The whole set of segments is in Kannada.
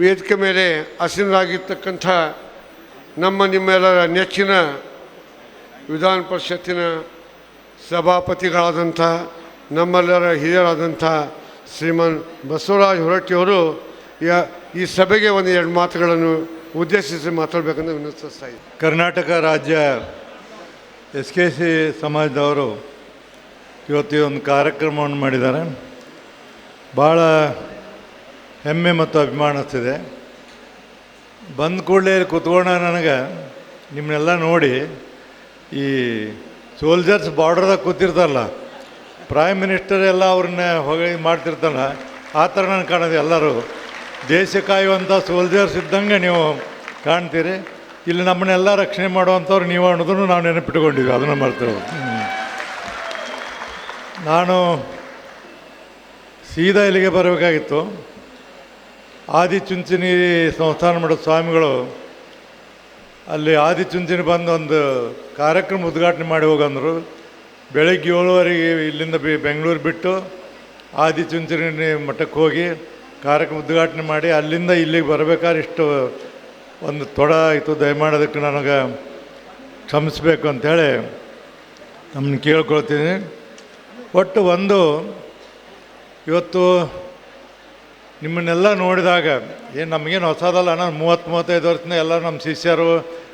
ವೇದಿಕೆ ಮೇಲೆ ಆಸೀನರಾಗಿರ್ತಕ್ಕಂಥ ನಿಮ್ಮೆಲ್ಲರ ನೆಚ್ಚಿನ ವಿಧಾನ ಪರಿಷತ್ತಿನ ಸಭಾಪತಿಗಳಾದಂಥ ನಮ್ಮೆಲ್ಲರ ಹಿರಿಯರಾದಂಥ ಶ್ರೀಮಾನ್ ಬಸವರಾಜ ಹೊರಟ್ಟಿಯವರು ಈ ಸಭೆಗೆ ಒಂದು ಎರಡು ಮಾತುಗಳನ್ನು ಉದ್ದೇಶಿಸಿ ಮಾತಾಡಬೇಕಂತ ವಿನಂತಿಸ್ತಾ ಇದ್ದೀನಿ. ಕರ್ನಾಟಕ ರಾಜ್ಯ SKC ಸಮಾಜದವರು ಇವತ್ತು ಒಂದು ಕಾರ್ಯಕ್ರಮವನ್ನು ಮಾಡಿದ್ದಾರೆ. ಭಾಳ ಹೆಮ್ಮೆ ಮತ್ತು ಅಭಿಮಾನಿಸ್ತಿದೆ. ಬಂದ ಕೂಡಲೇ ಕೂತ್ಕೊಂಡ ನನಗೆ ನಿಮ್ಮನ್ನೆಲ್ಲ ನೋಡಿ ಈ ಸೋಲ್ಜರ್ಸ್ ಬಾರ್ಡ್ರದಾಗ ಕೂತಿರ್ತಾರಲ್ಲ, ಪ್ರೈಮ್ ಮಿನಿಸ್ಟರ್ ಎಲ್ಲ ಅವ್ರನ್ನ ಹೋಗಿ ಮಾಡ್ತಿರ್ತಾರಲ್ಲ, ಆ ಥರ ನನಗೆ ಕಾಣೋದು. ಎಲ್ಲರೂ ದೇಶ ಕಾಯುವಂಥ ಸೋಲ್ಜರ್ಸ್ ಇದ್ದಂಗೆ ನೀವು ಕಾಣ್ತೀರಿ. ಇಲ್ಲಿ ನಮ್ಮನ್ನೆಲ್ಲ ರಕ್ಷಣೆ ಮಾಡುವಂಥವ್ರು ನೀವು ಅನ್ನೋದನ್ನು ನಾವು ನೆನಪಿಟ್ಕೊಂಡಿದ್ವಿ, ಅದನ್ನು ಮಾಡ್ತಿರೋದು. ನಾನು ಸೀದಾ ಇಲ್ಲಿಗೆ ಬರಬೇಕಾಗಿತ್ತು. ಆದಿಚುಂಚನಿ ಸಂಸ್ಥಾನ ಮಠದ ಸ್ವಾಮಿಗಳು ಅಲ್ಲಿ ಆದಿಚುಂಚನಿ ಬಂದು ಒಂದು ಕಾರ್ಯಕ್ರಮ ಉದ್ಘಾಟನೆ ಮಾಡಿ ಹೋಗಂದರು. ಬೆಳಗ್ಗೆ 7:15 ಇಲ್ಲಿಂದ ಬೆಂಗಳೂರು ಬಿಟ್ಟು ಆದಿಚುಂಚನಿ ಮಠಕ್ಕೆ ಹೋಗಿ ಕಾರ್ಯಕ್ರಮ ಉದ್ಘಾಟನೆ ಮಾಡಿ ಅಲ್ಲಿಂದ ಇಲ್ಲಿಗೆ ಬರಬೇಕಾದ್ರೆ ಇಷ್ಟು ಒಂದು ತೊಡ ಆಯಿತು. ದಯಮಾಡೋದಕ್ಕೆ ನನಗೆ ಕ್ಷಮಿಸಬೇಕು ಅಂಥೇಳಿ ನಮ್ಮನ್ನು ಕೇಳ್ಕೊಳ್ತೀನಿ. ಒಟ್ಟು ಒಂದು ಇವತ್ತು ನಿಮ್ಮನ್ನೆಲ್ಲ ನೋಡಿದಾಗ ಏನು ನಮಗೇನು ಹೊಸದಲ್ಲ. ನಾನು 30-35 ವರ್ಷದಿಂದ ಎಲ್ಲ ನಮ್ಮ ಶಿಷ್ಯರು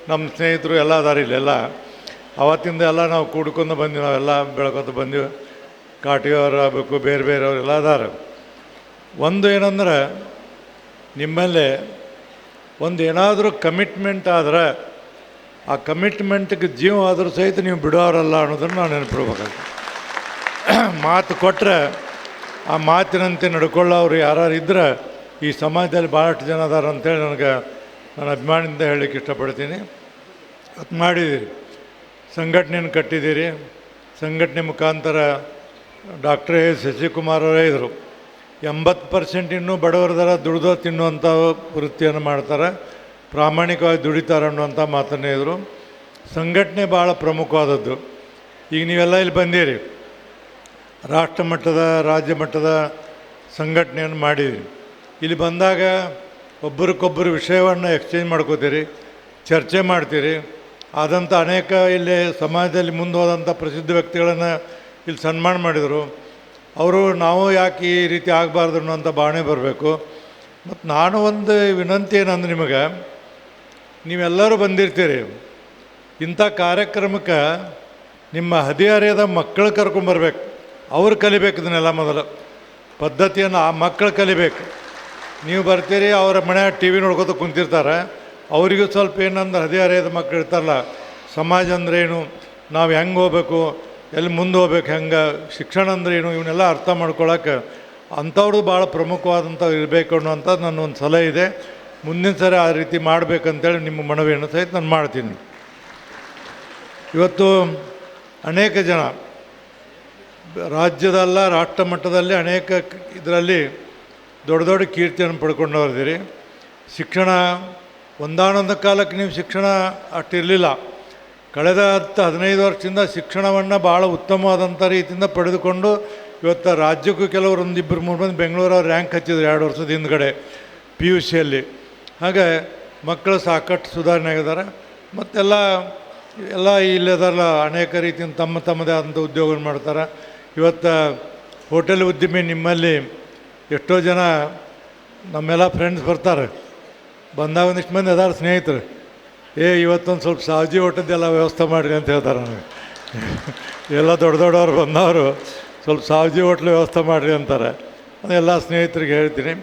ನಮ್ಮ ಸ್ನೇಹಿತರು ಎಲ್ಲ ಅದಾರ ಇಲ್ಲೆಲ್ಲ. ಅವತ್ತಿಂದ ಎಲ್ಲ ನಾವು ಕೂಡ್ಕೊಂಡು ಬಂದ್ವಿ, ನಾವೆಲ್ಲ ಬೆಳ್ಕೊತ ಬಂದ್ವಿ. ಕಾಟಿಯವರು ಆಗಬೇಕು, ಬೇರೆ ಬೇರೆಯವರೆಲ್ಲ ಅದಾರ. ಒಂದು ಏನಂದ್ರೆ ನಿಮ್ಮಲ್ಲಿ ಒಂದು ಏನಾದರೂ ಕಮಿಟ್ಮೆಂಟ್ ಆದ್ರೆ ಆ ಕಮಿಟ್ಮೆಂಟ್ಗೆ ಜೀವ ಆದರೂ ಸಹಿತ ನೀವು ಬಿಡೋರಲ್ಲ ಅನ್ನೋದನ್ನು ನಾವು ನೆನಪಿಡ್ಬೇಕಾಗ್ತದೆ. ಮಾತು ಕೊಟ್ಟರೆ ಆ ಮಾತಿನಂತೆ ನಡ್ಕೊಳ್ಳೋರು ಯಾರು ಇದ್ದರೆ ಈ ಸಮಾಜದಲ್ಲಿ ಭಾಳಷ್ಟು ಜನ ಅದಾರ ಅಂಥೇಳಿ ನಾನು ಅಭಿಮಾನದಿಂದ ಹೇಳಲಿಕ್ಕೆ ಇಷ್ಟಪಡ್ತೀನಿ. ಅದು ಮಾಡಿದ್ದೀರಿ, ಸಂಘಟನೆಯನ್ನು ಕಟ್ಟಿದ್ದೀರಿ. ಸಂಘಟನೆ ಮುಖಾಂತರ ಡಾಕ್ಟರ್ ಶಶಿಕುಮಾರ್ ಅವರೇ ಇದ್ದರು. 80% ಇನ್ನೂ ಬಡವರದರ ದುಡ್ದು ತಿನ್ನುವಂಥ ವೃತ್ತಿಯನ್ನು ಮಾಡ್ತಾರೆ, ಪ್ರಾಮಾಣಿಕವಾಗಿ ದುಡಿತಾರೆ ಅನ್ನುವಂಥ ಮಾತನ್ನೇ ಇದ್ದರು. ಸಂಘಟನೆ ಭಾಳ ಪ್ರಮುಖವಾದದ್ದು. ಈಗ ನೀವೆಲ್ಲ ಇಲ್ಲಿ ಬಂದಿರಿ, ರಾಷ್ಟ್ರ ಮಟ್ಟದ ರಾಜ್ಯ ಮಟ್ಟದ ಸಂಘಟನೆಯನ್ನು ಮಾಡಿರಿ. ಇಲ್ಲಿ ಬಂದಾಗ ಒಬ್ಬರಿಗೊಬ್ಬರು ವಿಷಯವನ್ನು ಎಕ್ಸ್ಚೇಂಜ್ ಮಾಡ್ಕೋತೀರಿ, ಚರ್ಚೆ ಮಾಡ್ತೀರಿ. ಆದಂಥ ಅನೇಕ ಇಲ್ಲಿ ಸಮಾಜದಲ್ಲಿ ಮುಂದೆ ಹೋದಂಥ ಪ್ರಸಿದ್ಧ ವ್ಯಕ್ತಿಗಳನ್ನು ಇಲ್ಲಿ ಸನ್ಮಾನ ಮಾಡಿದರು. ಅವರು ನಾವು ಯಾಕೆ ಈ ರೀತಿ ಆಗಬಾರ್ದು ಅನ್ನೋಂಥ ಭಾವನೆ ಬರಬೇಕು. ಮತ್ತು ನಾನು ಒಂದು ವಿನಂತಿ ಏನಂದ್ರೆ, ನಿಮಗೆ ನೀವೆಲ್ಲರೂ ಬಂದಿರ್ತೀರಿ, ಇಂಥ ಕಾರ್ಯಕ್ರಮಕ್ಕೆ ನಿಮ್ಮ ಹದಿಹರೆಯದ ಮಕ್ಕಳು ಕರ್ಕೊಂಬರ್ಬೇಕು. ಅವ್ರು ಕಲಿಬೇಕು ಇದನ್ನೆಲ್ಲ. ಮೊದಲು ಪದ್ಧತಿಯನ್ನು ಆ ಮಕ್ಕಳು ಕಲಿಬೇಕು. ನೀವು ಬರ್ತೀರಿ, ಅವರ ಮನೆ TV ನೋಡ್ಕೊತ ಕುಂತಿರ್ತಾರೆ. ಅವರಿಗೂ ಸ್ವಲ್ಪ ಏನಂದ್ರೆ ಹದಿಹರೆಯದ ಮಕ್ಕಳು ಇರ್ತಾರಲ್ಲ, ಸಮಾಜ ಅಂದ್ರೇನು, ನಾವು ಹೆಂಗೆ ಹೋಗ್ಬೇಕು, ಎಲ್ಲಿ ಮುಂದೆ ಹೋಗ್ಬೇಕು, ಹೆಂಗೆ ಶಿಕ್ಷಣ ಅಂದ್ರೇನು, ಇವನ್ನೆಲ್ಲ ಅರ್ಥ ಮಾಡ್ಕೊಳಕ್ಕೆ ಅಂಥವ್ರದ್ದು ಭಾಳ ಪ್ರಮುಖವಾದಂಥ ಇರಬೇಕು ಅನ್ನೋಂಥದ್ದು ನನ್ನ ಒಂದು ಸಲಹೆ ಇದೆ. ಮುಂದಿನ ಸರಿ ಆ ರೀತಿ ಮಾಡಬೇಕಂತೇಳಿ ನಿಮ್ಮ ಮನವಿಯನ್ನು ಸಹಿತ ನಾನು ಮಾಡ್ತೀನಿ. ಇವತ್ತು ಅನೇಕ ಜನ ರಾಜ್ಯದಲ್ಲ ರಾಷ್ಟ್ರ ಮಟ್ಟದಲ್ಲಿ ಅನೇಕ ಇದರಲ್ಲಿ ದೊಡ್ಡ ದೊಡ್ಡ ಕೀರ್ತಿಯನ್ನು ಪಡ್ಕೊಂಡವ್ರಿದ್ದೀರಿ. ಶಿಕ್ಷಣ ಒಂದಾನೊಂದು ಕಾಲಕ್ಕೆ ನೀವು ಶಿಕ್ಷಣ ಅಷ್ಟಿರಲಿಲ್ಲ. ಕಳೆದ 10-15 ವರ್ಷದಿಂದ ಶಿಕ್ಷಣವನ್ನು ಭಾಳ ಉತ್ತಮವಾದಂಥ ರೀತಿಯಿಂದ ಪಡೆದುಕೊಂಡು ಇವತ್ತು ರಾಜ್ಯಕ್ಕೂ ಕೆಲವರು 1-2-3 ಮಂದಿ ಬೆಂಗಳೂರವ್ರು ರ್ಯಾಂಕ್ ಹಚ್ಚಿದ್ರು 2 ವರ್ಷದ ಹಿಂದ್ಗಡೆ PUCಯಲ್ಲಿ. ಹಾಗೆ ಮಕ್ಕಳು ಸಾಕಷ್ಟು ಸುಧಾರಣೆ ಆಗಿದ್ದಾರೆ. ಮತ್ತೆಲ್ಲ ಇಲ್ಲದಲ್ಲ ಅನೇಕ ರೀತಿಯಿಂದ ತಮ್ಮದೇ ಆದಂಥ ಉದ್ಯೋಗ ಮಾಡ್ತಾರೆ. ಇವತ್ತು ಹೋಟೆಲ್ ಉದ್ಯಮಿ ನಿಮ್ಮಲ್ಲಿ ಎಷ್ಟೋ ಜನ ನಮ್ಮೆಲ್ಲ ಫ್ರೆಂಡ್ಸ್ ಬರ್ತಾರೆ. ಬಂದಾಗ ಒಂದಿಷ್ಟು ಮಂದಿ ಅದಾರ ಸ್ನೇಹಿತರು, ಇವತ್ತೊಂದು ಸ್ವಲ್ಪ ಸಾವಜಿ ಊಟದ್ದೆಲ್ಲ ವ್ಯವಸ್ಥೆ ಮಾಡಿರಿ ಅಂತ ಹೇಳ್ತಾರೆ ನನಗೆ. ಎಲ್ಲ ದೊಡ್ಡವ್ರು ಬಂದವರು ಸ್ವಲ್ಪ ಸಾವಜಿ ಹೋಟ್ಲು ವ್ಯವಸ್ಥೆ ಮಾಡಿರಿ ಅಂತಾರೆ. ಅದೆಲ್ಲ ಸ್ನೇಹಿತರಿಗೆ ಹೇಳ್ತೀನಿ.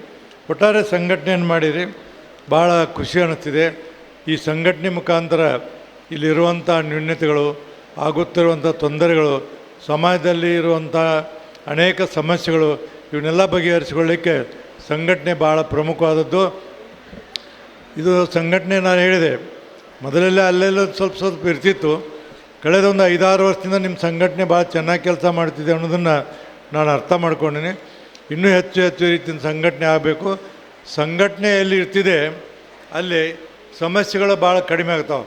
ಒಟ್ಟಾರೆ ಸಂಘಟನೆಯನ್ನು ಮಾಡಿರಿ, ಭಾಳ ಖುಷಿ ಅನ್ನಿಸ್ತಿದೆ. ಈ ಸಂಘಟನೆ ಮುಖಾಂತರ ಇಲ್ಲಿರುವಂಥ ನ್ಯೂನತೆಗಳು, ಆಗುತ್ತಿರುವಂಥ ತೊಂದರೆಗಳು, ಸಮಾಜದಲ್ಲಿ ಇರುವಂಥ ಅನೇಕ ಸಮಸ್ಯೆಗಳು, ಇವನ್ನೆಲ್ಲ ಬಗೆಹರಿಸಿಕೊಳ್ಳಿಕ್ಕೆ ಸಂಘಟನೆ ಭಾಳ ಪ್ರಮುಖವಾದದ್ದು. ಇದು ಸಂಘಟನೆ ನಾನು ಹೇಳಿದೆ ಮೊದಲೆಲ್ಲ ಅಲ್ಲೆಲ್ಲ ಸ್ವಲ್ಪ ಇರ್ತಿತ್ತು. ಕಳೆದ ಒಂದು 5-6 ವರ್ಷದಿಂದ ನಿಮ್ಮ ಸಂಘಟನೆ ಭಾಳ ಚೆನ್ನಾಗಿ ಕೆಲಸ ಮಾಡ್ತಿದೆ ಅನ್ನೋದನ್ನು ನಾನು ಅರ್ಥ ಮಾಡ್ಕೊಂಡಿನಿ. ಇನ್ನೂ ಹೆಚ್ಚು ರೀತಿಯ ಸಂಘಟನೆ ಆಗಬೇಕು. ಸಂಘಟನೆ ಎಲ್ಲಿ ಇರ್ತಿದೆ ಅಲ್ಲಿ ಸಮಸ್ಯೆಗಳು ಭಾಳ ಕಡಿಮೆ ಆಗ್ತಾವೆ.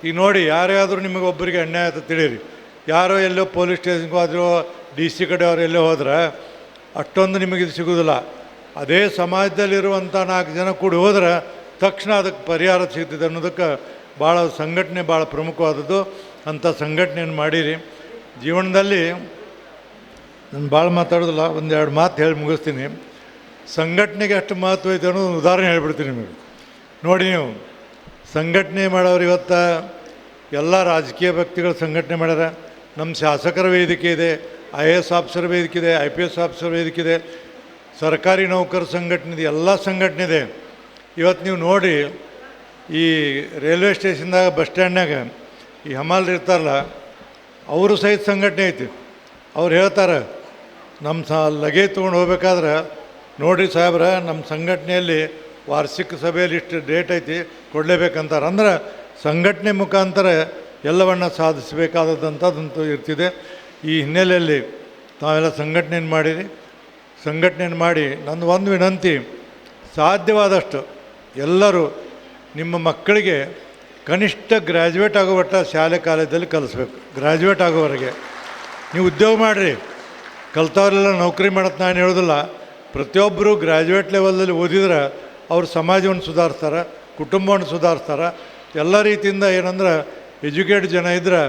ಈಗ ನೋಡಿ, ಯಾರ್ಯಾದರೂ ನಿಮಗೆ ಒಬ್ಬರಿಗೆ ಅನ್ಯಾಯ ಅಂತ ತಿಳಿಯಿರಿ, ಯಾರೋ ಎಲ್ಲೋ ಪೊಲೀಸ್ ಸ್ಟೇಷನ್ಗೆ ಹೋದರೂ DC ಕಡೆ ಅವ್ರು ಎಲ್ಲೋ ಹೋದ್ರೆ ಅಷ್ಟೊಂದು ನಿಮಗಿದು ಸಿಗೋದಿಲ್ಲ. ಅದೇ ಸಮಾಜದಲ್ಲಿರುವಂಥ 4 ಜನ ಕೂಡಿ ಹೋದ್ರೆ ತಕ್ಷಣ ಅದಕ್ಕೆ ಪರಿಹಾರ ಸಿಗ್ತದೆ ಅನ್ನೋದಕ್ಕೆ ಭಾಳ ಸಂಘಟನೆ ಭಾಳ ಪ್ರಮುಖವಾದದ್ದು. ಅಂಥ ಸಂಘಟನೆಯನ್ನು ಮಾಡಿರಿ. ಜೀವನದಲ್ಲಿ ನಾನು ಭಾಳ ಮಾತಾಡೋದಿಲ್ಲ, 1-2 ಮಾತು ಹೇಳಿ ಮುಗಿಸ್ತೀನಿ. ಸಂಘಟನೆಗೆ ಎಷ್ಟು ಮಹತ್ವ ಐತೆ ಅನ್ನೋದು ಒಂದು ಉದಾಹರಣೆ ಹೇಳ್ಬಿಡ್ತೀನಿ ನಿಮಗೆ. ನೋಡಿ, ನೀವು ಸಂಘಟನೆ ಮಾಡೋರು ಇವತ್ತು ಎಲ್ಲ ರಾಜಕೀಯ ವ್ಯಕ್ತಿಗಳು ಸಂಘಟನೆ ಮಾಡ್ಯಾರ. ನಮ್ಮ ಶಾಸಕರ ವೇದಿಕೆ ಇದೆ, IAS ಆಫೀಸರ್ ವೇದಿಕೆ ಇದೆ, IPS ಆಫೀಸರ್ ವೇದಿಕೆ ಇದೆ, ಸರ್ಕಾರಿ ನೌಕರ ಸಂಘಟನೆ ಇದೆ, ಎಲ್ಲ ಸಂಘಟನೆ ಇದೆ. ಇವತ್ತು ನೀವು ನೋಡಿ, ಈ ರೈಲ್ವೆ ಸ್ಟೇಷನ್ದಾಗ ಬಸ್ ಸ್ಟ್ಯಾಂಡ್ನಾಗ ಈ ಹಮಾಲ್ರು ಇರ್ತಾರಲ್ಲ, ಅವರು ಸಹಿತ ಸಂಘಟನೆ ಐತಿ. ಅವ್ರು ಹೇಳ್ತಾರೆ, ನಮ್ಮ ಲಗೇಜ್ ತೊಗೊಂಡು ಹೋಗ್ಬೇಕಾದ್ರೆ ನೋಡಿರಿ ಸಾಹೇಬ್ರ, ನಮ್ಮ ಸಂಘಟನೆಯಲ್ಲಿ ವಾರ್ಷಿಕ ಸಭೆಯಲ್ಲಿ ಇಷ್ಟು ಡೇಟ್ ಐತಿ ಕೊಡಲೇಬೇಕಂತಾರೆ. ಅಂದ್ರೆ ಸಂಘಟನೆ ಮುಖಾಂತರ ಎಲ್ಲವನ್ನು ಸಾಧಿಸಬೇಕಾದಂಥದ್ದಂತೂ ಇರ್ತಿದೆ. ಈ ಹಿನ್ನೆಲೆಯಲ್ಲಿ ತಾವೆಲ್ಲ ಸಂಘಟನೆಯನ್ನು ಮಾಡಿರಿ. ಸಂಘಟನೆಯನ್ನು ಮಾಡಿ ನಂದು ಒಂದು ವಿನಂತಿ, ಸಾಧ್ಯವಾದಷ್ಟು ಎಲ್ಲರೂ ನಿಮ್ಮ ಮಕ್ಕಳಿಗೆ ಕನಿಷ್ಠ ಗ್ರ್ಯಾಜುಯೇಟ್ ಆಗೋವಟ್ಟ ಶಾಲೆ ಕಾಲೇಜಲ್ಲಿ ಕಲಿಸ್ಬೇಕು. ಗ್ರ್ಯಾಜುಯೇಟ್ ಆಗೋವರೆಗೆ ನೀವು ಉದ್ಯೋಗ ಮಾಡಿರಿ. ಕಲ್ತವ್ರೆಲ್ಲ ನೌಕರಿ ಮಾಡತ್ತೆ ನಾನು ಹೇಳೋದಿಲ್ಲ. ಪ್ರತಿಯೊಬ್ಬರು ಗ್ರ್ಯಾಜುಯೇಟ್ ಲೆವೆಲಲ್ಲಿ ಓದಿದ್ರೆ ಅವ್ರು ಸಮಾಜವನ್ನು ಸುಧಾರಿಸ್ತಾರೆ, ಕುಟುಂಬವನ್ನು ಸುಧಾರಿಸ್ತಾರೆ. ಎಲ್ಲ ರೀತಿಯಿಂದ ಏನಂದ್ರೆ ಎಜುಕೇಟ್ ಜನ ಇದ್ರೆ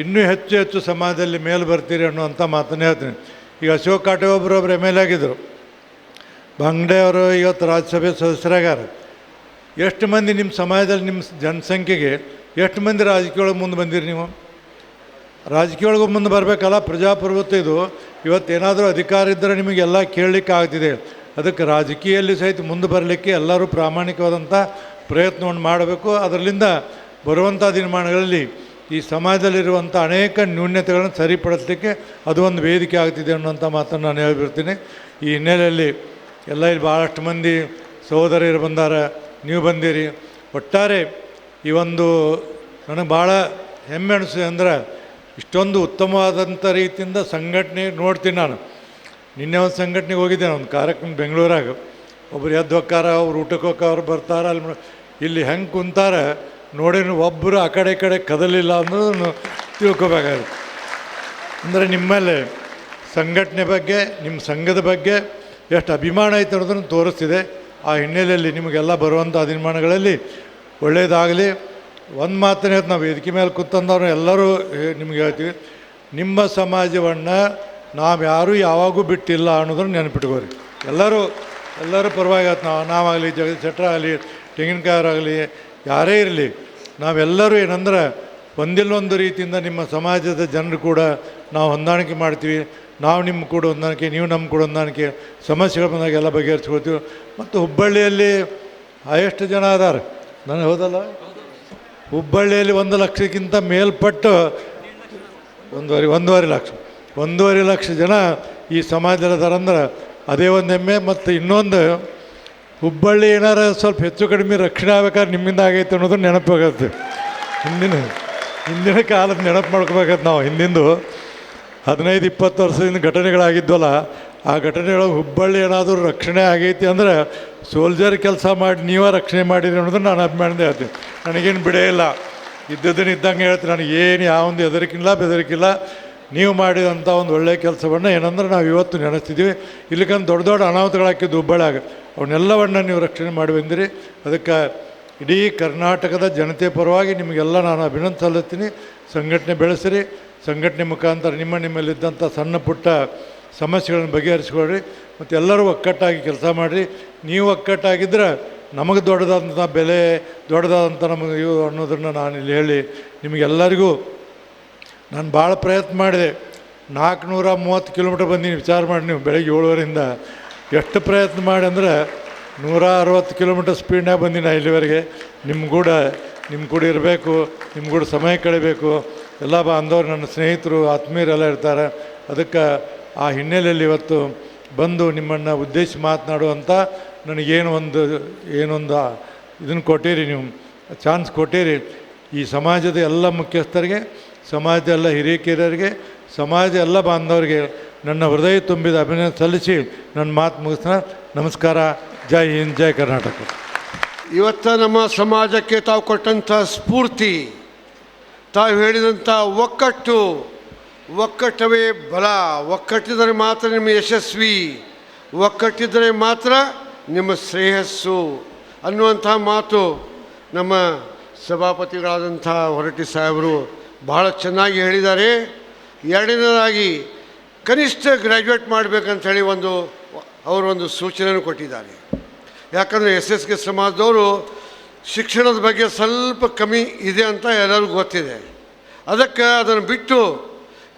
ಇನ್ನೂ ಹೆಚ್ಚು ಹೆಚ್ಚು ಸಮಾಜದಲ್ಲಿ ಮೇಲೆ ಬರ್ತೀರಿ ಅನ್ನುವಂಥ ಮಾತನ್ನೇ ಹೇಳ್ತೀನಿ. ಈಗ ಅಶೋಕ್ ಕಾಟೆ ಒಬ್ಬರು MLA ಆಗಿದ್ದರು. ಬಂಗ್ಡೆ ಅವರು ಇವತ್ತು ರಾಜ್ಯಸಭೆ ಸದಸ್ಯರಾಗ್ಯಾರ. ಎಷ್ಟು ಮಂದಿ ನಿಮ್ಮ ಸಮಾಜದಲ್ಲಿ ನಿಮ್ಮ ಜನಸಂಖ್ಯೆಗೆ ಎಷ್ಟು ಮಂದಿ ರಾಜಕೀಯೊಳಗೆ ಮುಂದೆ ಬಂದಿರಿ? ನೀವು ರಾಜಕೀಯೊಳಗೆ ಮುಂದೆ ಬರಬೇಕಲ್ಲ. ಪ್ರಜಾಪ್ರಭುತ್ವ ಇದು. ಇವತ್ತೇನಾದರೂ ಅಧಿಕಾರ ಇದ್ದರೆ ನಿಮಗೆಲ್ಲ ಕೇಳಲಿಕ್ಕೆ ಆಗ್ತಿದೆ. ಅದಕ್ಕೆ ರಾಜಕೀಯದಲ್ಲಿ ಸಹಿತ ಮುಂದೆ ಬರಲಿಕ್ಕೆ ಎಲ್ಲರೂ ಪ್ರಾಮಾಣಿಕವಾದಂಥ ಪ್ರಯತ್ನವನ್ನು ಮಾಡಬೇಕು. ಅದರಿಂದ ಬರುವಂಥ ದಿನಮಾನಗಳಲ್ಲಿ ಈ ಸಮಾಜದಲ್ಲಿರುವಂಥ ಅನೇಕ ನ್ಯೂನ್ಯತೆಗಳನ್ನು ಸರಿಪಡಿಸಲಿಕ್ಕೆ ಅದು ಒಂದು ವೇದಿಕೆ ಆಗ್ತಿದೆ ಅನ್ನೋಂಥ ಮಾತನ್ನು ನಾನು ಹೇಳಿಬಿಡ್ತೀನಿ. ಈ ಹಿನ್ನೆಲೆಯಲ್ಲಿ ಎಲ್ಲ ಇಲ್ಲಿ ಭಾಳಷ್ಟು ಮಂದಿ ಸಹೋದರಿಯರು ಬಂದಾರ, ನೀವು ಬಂದಿರಿ. ಒಟ್ಟಾರೆ ಈ ಒಂದು ನನಗೆ ಭಾಳ ಹೆಮ್ಮೆ ಅನಿಸಿದೆ. ಅಂದ್ರೆ ಇಷ್ಟೊಂದು ಉತ್ತಮವಾದಂಥ ರೀತಿಯಿಂದ ಸಂಘಟನೆ ನೋಡ್ತೀನಿ ನಾನು. ನಿನ್ನೆ ಒಂದು ಸಂಘಟನೆಗೆ ಹೋಗಿದ್ದೆ, ಒಂದು ಕಾರ್ಯಕ್ರಮ ಬೆಂಗಳೂರಾಗ. ಒಬ್ಬರು ಎದ್ದು ಹೋಕ್ಕಾರ, ಅವ್ರು ಊಟಕ್ಕೆ ಹೋಗೋರು ಬರ್ತಾರೆ. ಅಲ್ಲಿ ಇಲ್ಲಿ ಹೆಂಗೆ ಕುಂತಾರೆ ನೋಡಿ, ಒಬ್ಬರು ಆ ಕಡೆ ಈ ಕಡೆ ಕದಲಿಲ್ಲ ಅನ್ನೋದನ್ನು ತಿಳ್ಕೊಬೇಕಾಗುತ್ತೆ. ಅಂದರೆ ನಿಮ್ಮಲ್ಲಿ ಸಂಘಟನೆ ಬಗ್ಗೆ, ನಿಮ್ಮ ಸಂಘದ ಬಗ್ಗೆ ಎಷ್ಟು ಅಭಿಮಾನ ಐತೆ ಅನ್ನೋದನ್ನು ತೋರಿಸ್ತಿದೆ. ಆ ಹಿನ್ನೆಲೆಯಲ್ಲಿ ನಿಮಗೆಲ್ಲ ಬರುವಂಥ ದಿನಮಾನಗಳಲ್ಲಿ ಒಳ್ಳೆಯದಾಗಲಿ. ಒಂದು ಮಾತನ್ನೇ ನಾವು ವೇದಿಕೆ ಮೇಲೆ ಕೂತಂದವ್ರು ಎಲ್ಲರೂ ನಿಮ್ಗೆ ಹೇಳ್ತೀವಿ, ನಿಮ್ಮ ಸಮಾಜವನ್ನು ನಾವು ಯಾರೂ ಯಾವಾಗೂ ಬಿಟ್ಟಿಲ್ಲ ಅನ್ನೋದನ್ನು ನೆನಪಿಟ್ಕೋರಿ. ಎಲ್ಲರೂ ಪರವಾಗಿ ನಾವಾಗಲಿ, ಜಗದೀಶ್ ಶೆಟ್ಟರ್ ಆಗಲಿ, ತೆಂಗಿನಕಾಯರಾಗಲಿ, ಯಾರೇ ಇರಲಿ, ನಾವೆಲ್ಲರೂ ಏನಂದ್ರೆ ಒಂದಿಲ್ಲೊಂದು ರೀತಿಯಿಂದ ನಿಮ್ಮ ಸಮಾಜದ ಜನರು ಕೂಡ ನಾವು ಹೊಂದಾಣಿಕೆ ಮಾಡ್ತೀವಿ. ನಾವು ನಿಮ್ಮ ಕೂಡ ಹೊಂದಾಣಿಕೆ, ನೀವು ನಮ್ಮ ಕೂಡ ಹೊಂದಾಣಿಕೆ, ಸಮಸ್ಯೆಗಳು ಬಂದಾಗ ಎಲ್ಲ ಬಗೆಹರಿಸ್ಕೊಳ್ತೀವಿ. ಮತ್ತು ಹುಬ್ಬಳ್ಳಿಯಲ್ಲಿ ಎಷ್ಟು ಜನ ಅದಾರೆ ನನಗೆ ಹೌದಲ್ಲ? ಹುಬ್ಬಳ್ಳಿಯಲ್ಲಿ 1 ಲಕ್ಷಕ್ಕಿಂತ ಮೇಲ್ಪಟ್ಟು 1.5 ಲಕ್ಷ ಜನ ಈ ಸಮಾಜದಲ್ಲಿದಾರಂದ್ರೆ ಅದೇ ಒಂದು ಹೆಮ್ಮೆ. ಮತ್ತು ಇನ್ನೊಂದು, ಹುಬ್ಬಳ್ಳಿ ಏನಾರು ಸ್ವಲ್ಪ ಹೆಚ್ಚು ಕಡಿಮೆ ರಕ್ಷಣೆ ಆಗ್ಬೇಕಾದ್ರೆ ನಿಮ್ಮಿಂದ ಆಗೈತೆ ಅನ್ನೋದು ನೆನಪಾಗತ್ತೆ. ಹಿಂದಿನ ಕಾಲದ ನೆನಪು ಮಾಡ್ಕೋಬೇಕಾದ್ರೆ ನಾವು ಹಿಂದಿಂದು 15-20 ವರ್ಷದಿಂದ ಘಟನೆಗಳಾಗಿದ್ವಲ್ಲ, ಆ ಘಟನೆಯೊಳಗೆ ಹುಬ್ಬಳ್ಳಿ ಏನಾದರೂ ರಕ್ಷಣೆ ಆಗೈತಿ ಅಂದ್ರೆ ಸೋಲ್ಜರ್ ಕೆಲಸ ಮಾಡಿ ನೀವೇ ರಕ್ಷಣೆ ಮಾಡಿರಿ ಅನ್ನೋದನ್ನು ನಾನು ಅಭಿಮಾನದಿಂದ ಹೇಳ್ತೀನಿ. ನನಗೇನು ಬಿಡೇ ಇಲ್ಲ, ಇದ್ದದನ್ನು ಇದ್ದಂಗೆ ಹೇಳ್ತೀನಿ. ನನಗೇನು ಯಾವೊಂದು ಬೆದರಿಕಿಲ್ಲ. ನೀವು ಮಾಡಿದಂಥ ಒಂದು ಒಳ್ಳೆಯ ಕೆಲಸವನ್ನು ಏನಂದ್ರೆ ನಾವು ಇವತ್ತು ನೆನೆಸ್ತಿದ್ದೀವಿ. ಇಲ್ಲಿಕಂದು ದೊಡ್ಡ ದೊಡ್ಡ ಅನಾಹುತಗಳಾಕಿದ್ದು ಹುಬ್ಬಳ್ಳಿಯಾಗ, ಅವನ್ನೆಲ್ಲವನ್ನು ನೀವು ರಕ್ಷಣೆ ಮಾಡಿ ಬಂದಿರಿ. ಅದಕ್ಕೆ ಇಡೀ ಕರ್ನಾಟಕದ ಜನತೆ ಪರವಾಗಿ ನಿಮಗೆಲ್ಲ ನಾನು ಅಭಿನಂದನೆ ಸಲ್ಲಿಸ್ತೀನಿ. ಸಂಘಟನೆ ಬೆಳೆಸಿರಿ. ಸಂಘಟನೆ ಮುಖಾಂತರ ನಿಮ್ಮಲ್ಲಿದ್ದಂಥ ಸಣ್ಣ ಪುಟ್ಟ ಸಮಸ್ಯೆಗಳನ್ನು ಬಗೆಹರಿಸ್ಕೊಳ್ರಿ. ಮತ್ತು ಎಲ್ಲರೂ ಒಕ್ಕಟ್ಟಾಗಿ ಕೆಲಸ ಮಾಡಿರಿ. ನೀವು ಒಕ್ಕಟ್ಟಾಗಿದ್ದರೆ ನಮಗೆ ದೊಡ್ಡದಾದಂಥ ಬೆಲೆ, ದೊಡ್ಡದಾದಂಥ ನಮಗೆ ಇವು ಅನ್ನೋದನ್ನು ನಾನು ಇಲ್ಲಿ ಹೇಳಿ ನಿಮಗೆಲ್ಲರಿಗೂ ನಾನು ಭಾಳ ಪ್ರಯತ್ನ ಮಾಡಿದೆ. 430 ಕಿಲೋಮೀಟ್ರ್ ಬಂದೀನಿ. ವಿಚಾರ ಮಾಡಿ ನೀವು, ಬೆಳಗ್ಗೆ 7 ಎಷ್ಟು ಪ್ರಯತ್ನ ಮಾಡಿ ಅಂದರೆ 160 ಕಿಲೋಮೀಟ್ರ್ ಸ್ಪೀಡ್ನಾಗ ಬಂದೀನಿ ಇಲ್ಲಿವರೆಗೆ. ನಿಮ್ಮ ಕೂಡ ಇರಬೇಕು, ನಿಮ್ಮ ಕೂಡ ಸಮಯ ಕಳಿಬೇಕು. ಎಲ್ಲ ಅಂದವ್ರು ನನ್ನ ಸ್ನೇಹಿತರು, ಆತ್ಮೀಯರೆಲ್ಲ ಇರ್ತಾರೆ. ಅದಕ್ಕೆ ಆ ಹಿನ್ನೆಲೆಯಲ್ಲಿ ಇವತ್ತು ಬಂದು ನಿಮ್ಮನ್ನು ಉದ್ದೇಶಿಸಿ ಮಾತನಾಡುವಂಥ ನನಗೇನೊಂದು ಇದನ್ನು ಕೊಟ್ಟಿರಿ, ನೀವು ಚಾನ್ಸ್ ಕೊಟ್ಟಿರಿ. ಈ ಸಮಾಜದ ಎಲ್ಲ ಮುಖ್ಯಸ್ಥರಿಗೆ, ಸಮಾಜದ ಎಲ್ಲ ಹಿರಿಯರಿಗೆ, ಸಮಾಜ ಎಲ್ಲ ಬಾಂಧವರಿಗೆ ನನ್ನ ಹೃದಯ ತುಂಬಿದ ಅಭಿನಂದನೆ ಸಲ್ಲಿಸಿ ನನ್ನ ಮಾತು ಮುಗಿಸ್ತಾನೆ. ನಮಸ್ಕಾರ. ಜೈ ಹಿಂದ್, ಜೈ ಕರ್ನಾಟಕ. ಇವತ್ತು ನಮ್ಮ ಸಮಾಜಕ್ಕೆ ತಾವು ಕೊಟ್ಟಂಥ ಸ್ಫೂರ್ತಿ, ತಾವು ಹೇಳಿದಂಥ ಒಕ್ಕಟ್ಟವೇ ಬಲ, ಒಕ್ಕಟ್ಟಿದರೆ ಮಾತ್ರ ನಿಮ್ಮ ಯಶಸ್ವಿ ಒಕ್ಕಟ್ಟಿದ್ದರೆ ಮಾತ್ರ ನಿಮ್ಮ ಶ್ರೇಯಸ್ಸು ಅನ್ನುವಂಥ ಮಾತು ನಮ್ಮ ಸಭಾಪತಿಗಳಾದಂಥ ಹೊರಟ್ಟಿ ಸಾಹೇಬರು ಬಹಳ ಚೆನ್ನಾಗಿ ಹೇಳಿದ್ದಾರೆ. ಎರಡನೇದಾಗಿ ಕನಿಷ್ಠ ಗ್ರ್ಯಾಜುಯೇಟ್ ಮಾಡಬೇಕಂಥೇಳಿ ಅವರೊಂದು ಸೂಚನೆಯನ್ನು ಕೊಟ್ಟಿದ್ದಾರೆ. ಯಾಕಂದರೆ SSK ಸಮಾಜದವರು ಶಿಕ್ಷಣದ ಬಗ್ಗೆ ಸ್ವಲ್ಪ ಕಮ್ಮಿ ಇದೆ ಅಂತ ಎಲ್ಲರಿಗೂ ಗೊತ್ತಿದೆ. ಅದಕ್ಕೆ ಅದನ್ನು ಬಿಟ್ಟು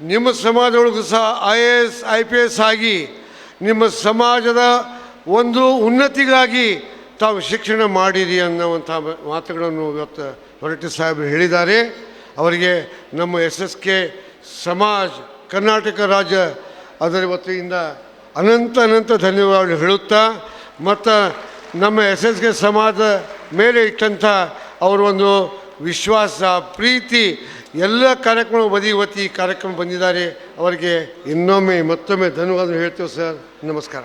ನಿಮ್ಮ ಸಮಾಜದೊಳಗೂ ಸಹ IAS IPS ಆಗಿ ನಿಮ್ಮ ಸಮಾಜದ ಒಂದು ಉನ್ನತಿಗಾಗಿ ತಾವು ಶಿಕ್ಷಣ ಮಾಡಿರಿ ಅನ್ನುವಂಥ ಮಾತುಗಳನ್ನು ಇವತ್ತು ಹೊರಟ್ಟಿ ಸಾಹೇಬರು ಹೇಳಿದ್ದಾರೆ. ಅವರಿಗೆ ನಮ್ಮ SSK ಸಮಾಜ್ ಕರ್ನಾಟಕ ರಾಜ್ಯ ಅದರ ವತಿಯಿಂದ ಅನಂತ ಧನ್ಯವಾದಗಳು ಹೇಳುತ್ತಾ, ಮತ್ತು ನಮ್ಮ SSK ಸಮಾಜದ ಮೇಲೆ ಇಟ್ಟಂಥ ಅವರ ಒಂದು ವಿಶ್ವಾಸ, ಪ್ರೀತಿ ಎಲ್ಲ ಕಾರ್ಯಕ್ರಮ ವತಿ ಕಾರ್ಯಕ್ರಮ ಬಂದಿದ್ದಾರೆ. ಅವರಿಗೆ ಮತ್ತೊಮ್ಮೆ ಧನ್ಯವಾದ ಹೇಳ್ತೇವೆ ಸರ್. ನಮಸ್ಕಾರ.